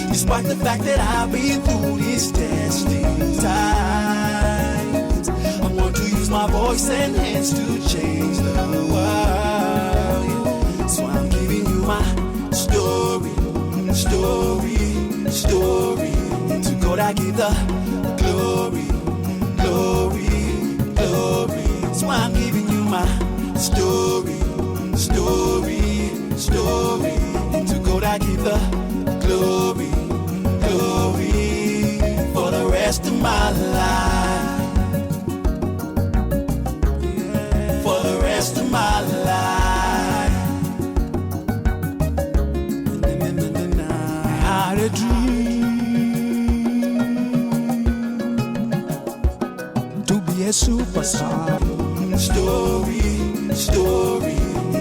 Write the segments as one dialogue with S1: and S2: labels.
S1: Despite the fact that I've been through these testing times, I want to use my voice and hands to change the world. So I'm giving you my story. To God I give the glory. So I'm giving you my story. To God I give the glory. For the rest of my life. For the rest of my life. I had a dream to be a superstar. Story.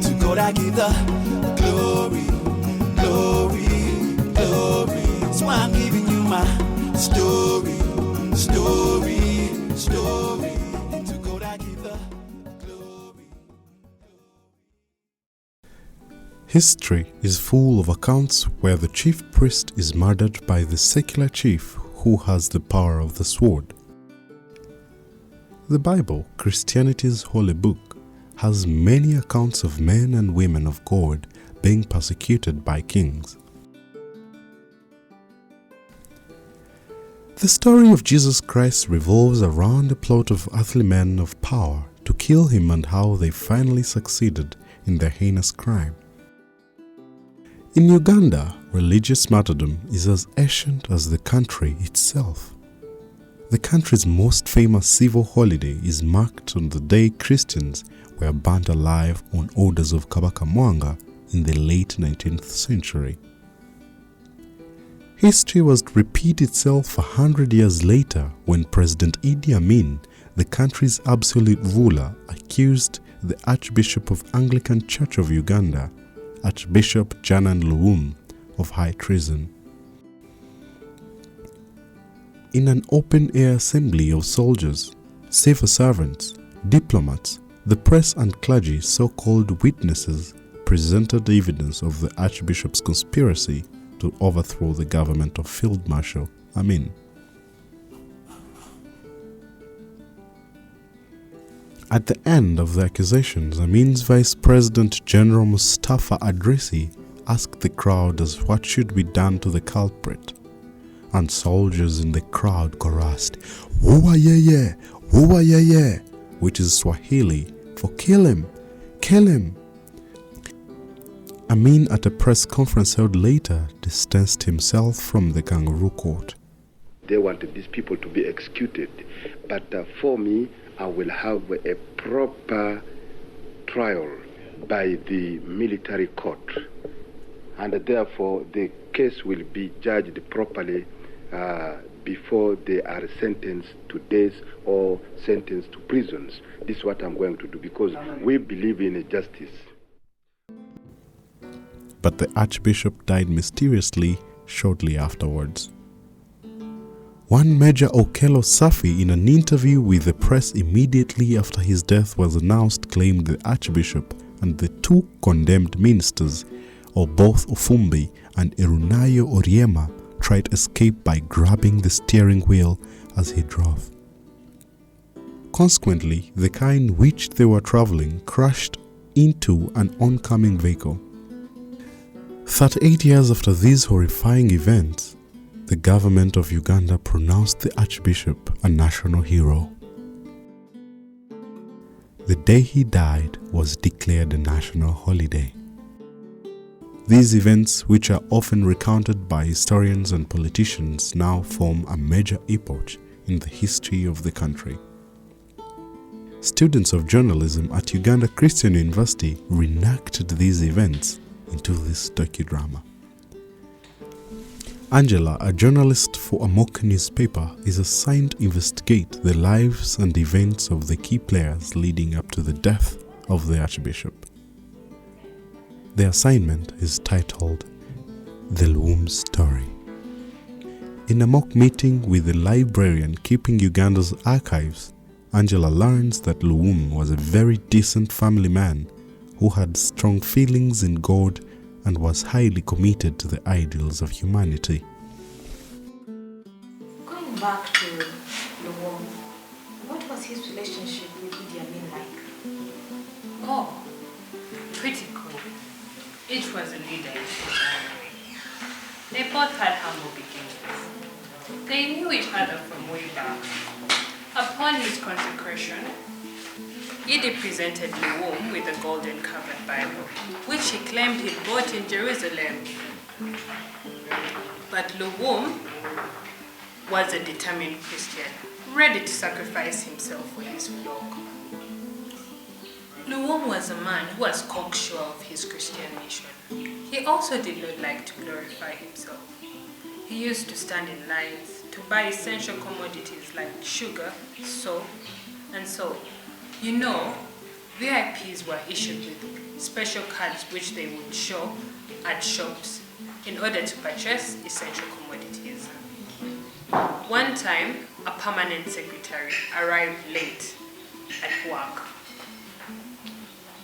S1: To God I give the glory. So I'm giving you my story. To God I give the glory.
S2: History is full of accounts where the chief priest is murdered by the secular chief who has the power of the sword. The Bible, Christianity's holy book, has many accounts of men and women of God being persecuted by kings. The story of Jesus Christ revolves around a plot of earthly men of power to kill him and how they finally succeeded in their heinous crime. In Uganda, religious martyrdom is as ancient as the country itself. The country's most famous civil holiday is marked on the day Christians were burnt alive on orders of Kabaka Mwanga in the late 19th century. History was to repeat itself 100 years later when President Idi Amin, the country's absolute ruler, accused the Archbishop of Anglican Church of Uganda, Archbishop Janan Luwum, of high treason. In an open-air assembly of soldiers, civil servants, diplomats, the press and clergy, so-called witnesses, presented evidence of the Archbishop's conspiracy to overthrow the government of Field Marshal Amin. At the end of the accusations, Amin's Vice President General Mustafa Adrisi asked the crowd as what should be done to the culprit, and soldiers in the crowd chorused, "Wuwa yeye, wuwa yeye," which is Swahili for "kill him, kill him." Amin, at a press conference held later, distanced himself from the kangaroo court.
S3: They wanted these people to be executed, but for me, I will have a proper trial by the military court, and therefore the case will be judged properly before they are sentenced to death or sentenced to prisons. This is what I'm going to do because we believe in justice.
S2: But the Archbishop died mysteriously shortly afterwards. One Major Okello Safi, in an interview with the press immediately after his death was announced, claimed the Archbishop and the two condemned ministers, both Ofumbi and Erunayo Oriema, tried to escape by grabbing the steering wheel as he drove. Consequently, the car in which they were traveling crashed into an oncoming vehicle. 38 years after these horrifying events, the government of Uganda pronounced the Archbishop a national hero. The day he died was declared a national holiday. These events, which are often recounted by historians and politicians, now form a major epoch in the history of the country. Students of journalism at Uganda Christian University reenacted these events into this docudrama. Angela, a journalist for a mock newspaper, is assigned to investigate the lives and events of the key players leading up to the death of the Archbishop. The assignment is titled The Luwum Story. In a mock meeting with the librarian keeping Uganda's archives, Angela learns that Luwum was a very decent family man who had strong feelings in God and was highly committed to the ideals of humanity.
S4: Going back to Luwum, what was his relationship with Idi Amin like?
S5: Oh, pretty cool. Each was a leader in his own way. They both had humble beginnings. They knew each other from way back. Upon his consecration, Idi presented Luwum with a golden covered Bible, which he claimed he bought in Jerusalem. But Luwum was a determined Christian, ready to sacrifice himself for his flock. Luwum was a man who was cocksure of his Christian mission. He also did not like to glorify himself. He used to stand in lines to buy essential commodities like sugar, soap, and salt. You know, VIPs were issued with special cards which they would show at shops in order to purchase essential commodities. One time, a permanent secretary arrived late at work,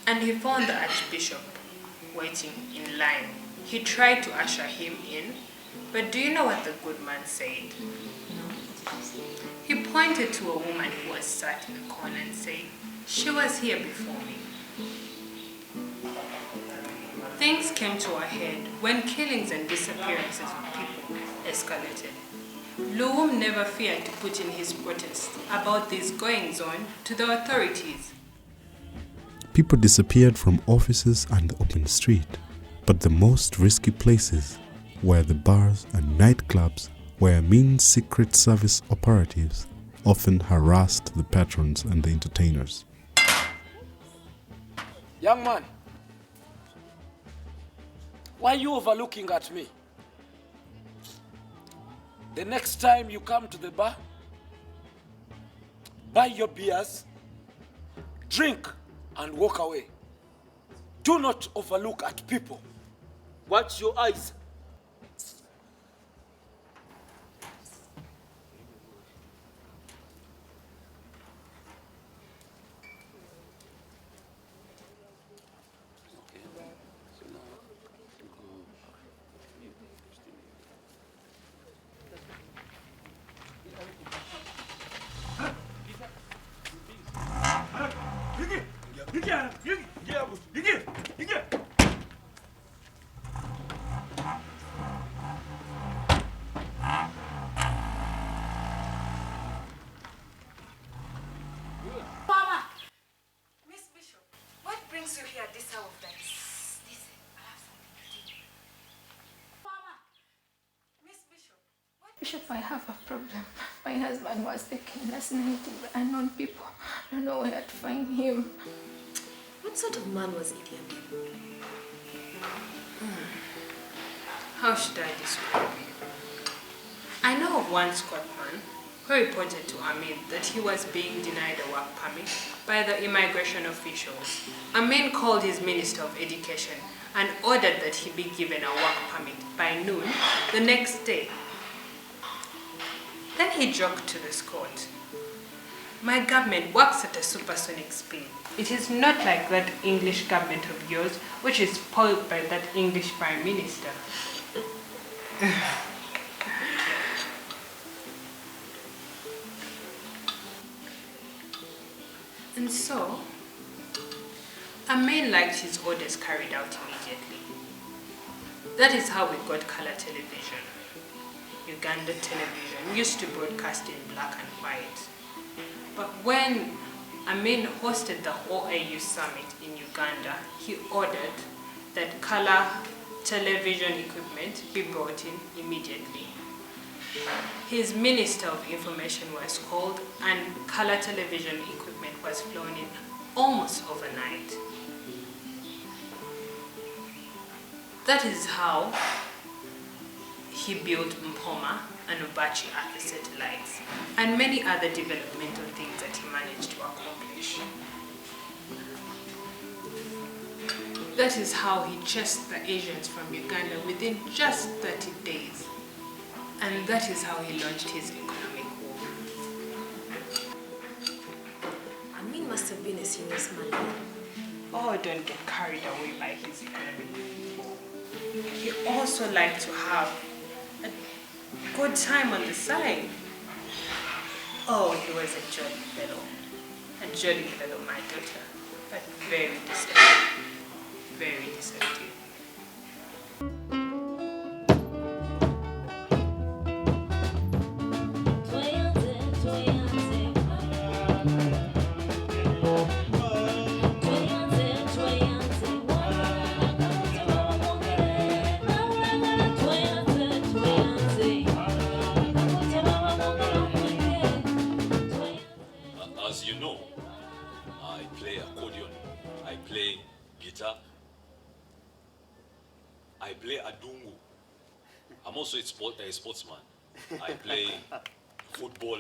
S5: and he found the Archbishop waiting in line. He tried to usher him in, but do you know what the good man said? He pointed to a woman who was sat in a corner and said, "She was here before me." Things came to a head when killings and disappearances of people escalated. Luwum never feared to put in his protest about these goings-on to the authorities.
S2: People disappeared from offices and the open street, but the most risky places were the bars and nightclubs where Amin's Secret Service operatives often harassed the patrons and the entertainers.
S6: Young man, why are you overlooking at me? The next time you come to the bar, buy your beers, drink, and walk away. Do not overlook at people. Watch your eyes.
S4: Mama! Miss Bishop, what brings you here this hour of night? Listen, I have something to tell you. Mama! Miss Bishop, what?
S7: Bishop, I have a problem. My husband was taken last night by unknown people. I don't know where to find him.
S4: What sort of man was Idi Amin?
S5: How should I describe him? I know of one Scotsman who reported to Amin that he was being denied a work permit by the immigration officials. Amin called his Minister of Education and ordered that he be given a work permit by noon the next day. Then he joked to the Scot, "My government works at a supersonic speed. It is not like that English government of yours, which is spoiled by that English Prime Minister." And so, Amin liked his orders carried out immediately. That is how we got color television. Uganda television used to broadcast in black and white. But when Amin hosted the OAU summit in Uganda, he ordered that color television equipment be brought in immediately. His Minister of Information was called and color television equipment was flown in almost overnight. That is how he built Mpoma and Ubachi Earth satellites and many other developmental things that he managed to accomplish. That is how he chased the Asians from Uganda within just 30 days. And that is how he launched his economic war.
S4: Amin must have been a serious man.
S5: Oh, don't get carried away by his economy. He also liked to have a good time on the side. Oh, he was a jolly fellow. A jolly fellow, my daughter. But very deceptive. Very deceptive.
S8: As you know, I play accordion, I play guitar, I play adungu. I'm also a sportsman. I play football,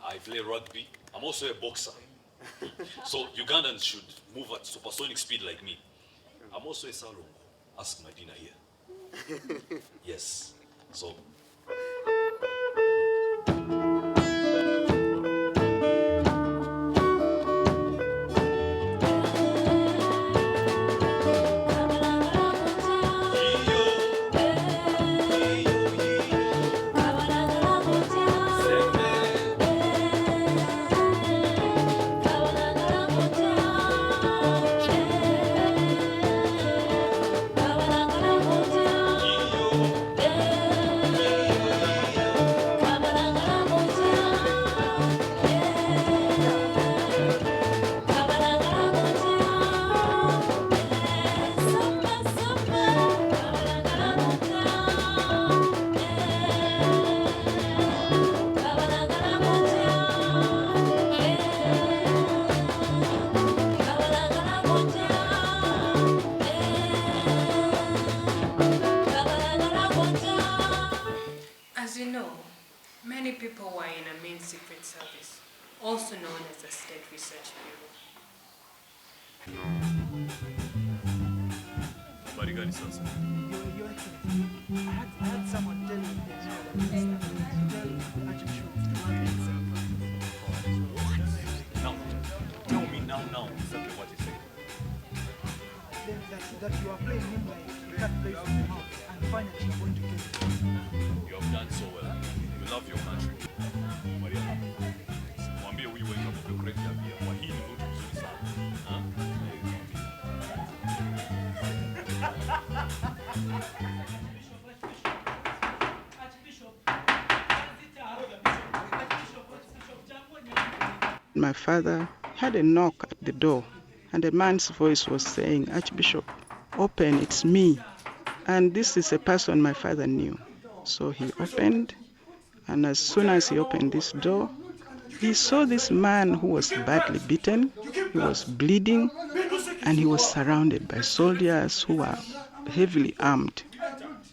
S8: I play rugby. I'm also a boxer. So Ugandans should move at supersonic speed like me. I'm also a salon. Ask Medina here. Yes. So.
S5: As you know, many people were in a main secret service, also known as the State Research Bureau.
S8: Barigani sasa.
S9: Your Excellency, I had someone tell me
S8: Now, tell me now exactly what you say.
S9: that you are playing him like you can't play from the house, and finally you're going to get it.
S8: You have done so well. You love your country. Maria, mwambie huyu wengi wa great pia. Kwa hii ni mtu mzuri sana.
S10: My father had a knock at the door, and a man's voice was saying, "Archbishop, open, it's me." And this is a person my father knew. So he opened, and as soon as he opened this door, he saw this man who was badly beaten, he was bleeding, and he was surrounded by soldiers who were heavily armed.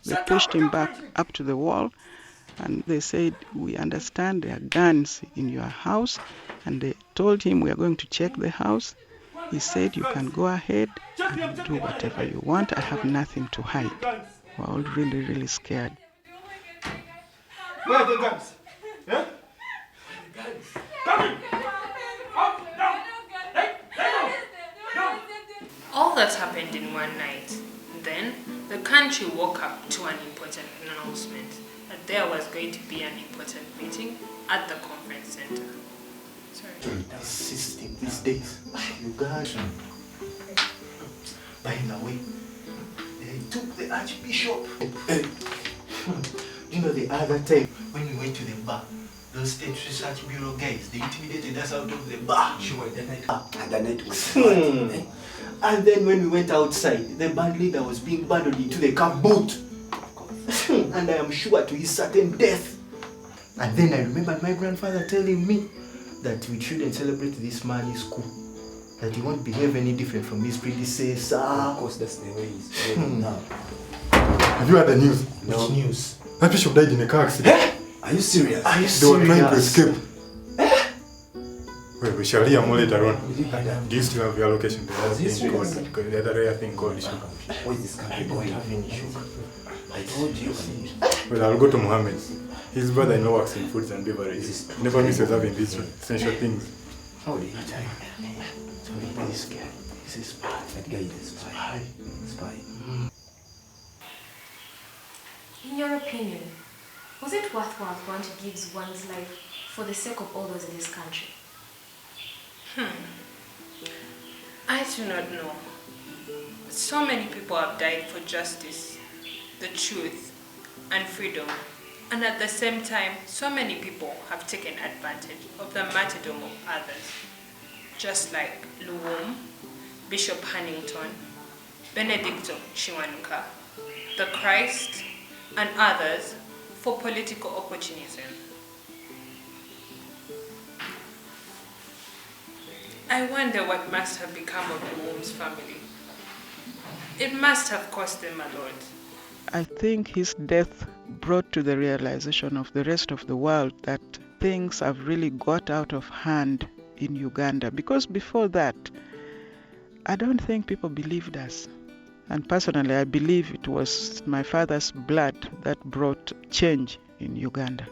S10: They pushed him back up to the wall, and they said, "We understand there are guns in your house." And they told him, "We are going to check the house." He said, "You can go ahead and do whatever you want. I have nothing to hide." We're all really, really scared.
S6: Where are the guns? Yeah? Guns. Coming! Up, down! Hey, down!
S5: All that happened in one night. Then, the country woke up to an important announcement that there was going to be an important meeting at the conference center. Sorry.
S11: That system these days, Uganda. By the way, they took the Archbishop. You know, the other time when we went to the bar, those State Research Bureau guys, they intimidated us out of the bar. Sure, the night. And the night was And then when we went outside, the band leader was being bundled into the car boot. And I am sure to his certain death. And then I remember my grandfather telling me that we shouldn't celebrate this man in school. That he won't behave any different from his predecessor. Of course, that's the way he's behaving now.
S12: Have you heard the news?
S11: No. Which news?
S12: Archbishop died in a car accident.
S11: Are you serious? Are you
S12: They
S11: serious?
S12: were trying to escape. Well, we shall hear more later on. Do you still have your location? The other day I think called issue.
S11: Where is this country going? I told you.
S12: Well, I'll go to Mohammed's. His brother-in-law works in foods and beverages. Never misses having these essential things.
S11: How did he die? Sorry, please, scared. He's a spy. That guy is a spy. Spy.
S7: In your opinion, was it worthwhile for one to give one's life for the sake of all those in this country?
S5: I do not know. So many people have died for justice, the truth, and freedom. And at the same time, so many people have taken advantage of the martyrdom of others, just like Luwum, Bishop Hannington, Benedicto Chiwanuka, the Christ, and others for political opportunism. I wonder what must have become of Luwum's family. It must have cost them a lot.
S10: I think his death brought to the realization of the rest of the world that things have really got out of hand in Uganda. Because before that, I don't think people believed us. And personally, I believe it was my father's blood that brought change in Uganda.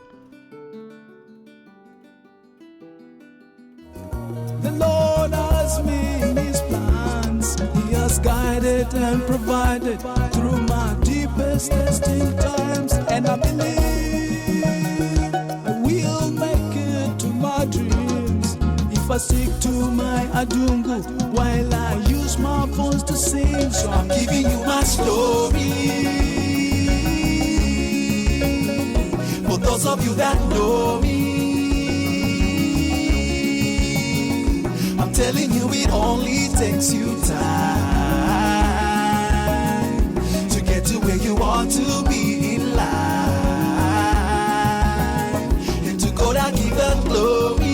S1: The Lord has made his plans. He has guided and provided through my deepest testing times. And I believe I will make it to my dreams if I stick to my adungu while I use my voice to sing. So I'm giving you my story. For those of you that know me, I'm telling you it only takes you time to get to where you want to be in life, and to God I give the glory.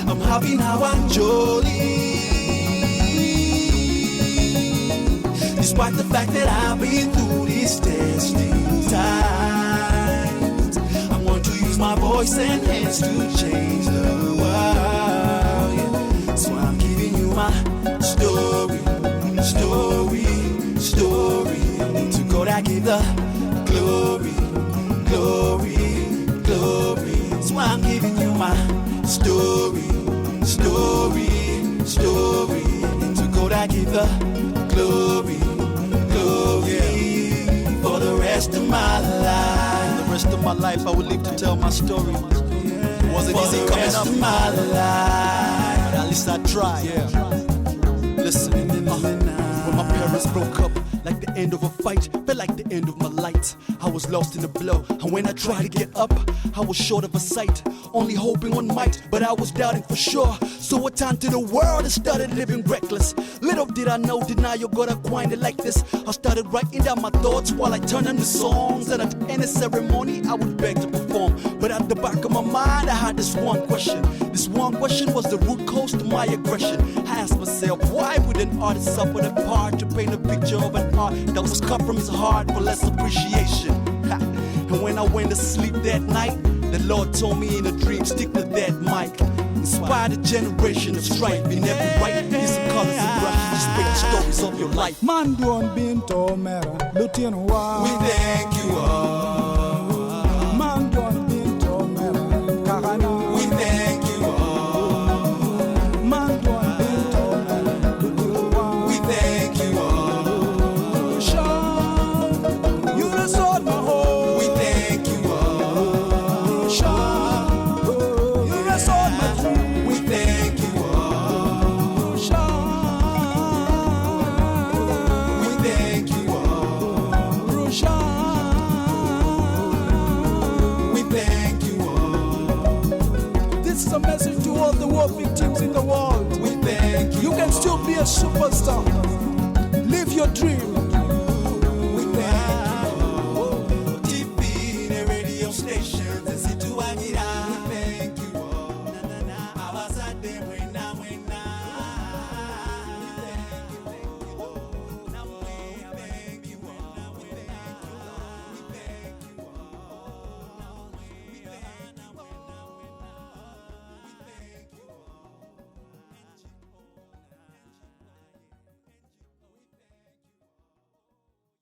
S1: I'm happy now and jolly, despite the fact that I've been through these testing times. I want to use my voice and hands to change the world, yeah. So I'm giving you my story, story, story. To God I give the glory, glory, glory. So I'm giving you my story, story, story. To God I give the glory, glory, for the rest of my life.
S13: The rest of my life I will live to tell my story. It wasn't easy coming up,
S1: of my life,
S13: but at least I tried. Listen, when my parents broke up, like the end of a fight, felt like the end of my light. I was lost in the blow, and when I tried to get up, I was short of a sight, only hoping one might, but I was doubting for sure. So I turned to the world and started living reckless. Little did I know denial got acquainted like this. I started writing down my thoughts while I turned them to songs, and at any ceremony I would beg to perform. But at the back of my mind I had this one question. This one question was the root cause to my aggression. I asked myself, why would an artist suffer the part to paint a picture of an art that was cut from his heart for less appreciation? And when I went to sleep that night, the Lord told me in a dream, stick to that mic. Inspire a generation of strife in every right. Here's some colors and brushes, just paint the stories of your life.
S1: Man don't be to mera, Lutin wa.
S13: We thank you all.
S1: Man don't be to mera, Kahana.
S13: We thank you all.
S1: Man don't be to mera, Lutin wa.
S13: We thank you all.
S1: Sean, you restored my home.
S13: We thank you all.
S1: Sean, you restored my dream.
S13: We thank you all.
S1: Sean,
S13: We thank you all. We thank you all.
S1: This is a message to all the war victims in the world.
S13: We thank you.
S1: You can still be a superstar. Live your dream.
S13: We thank you all. TV, the radio stations, the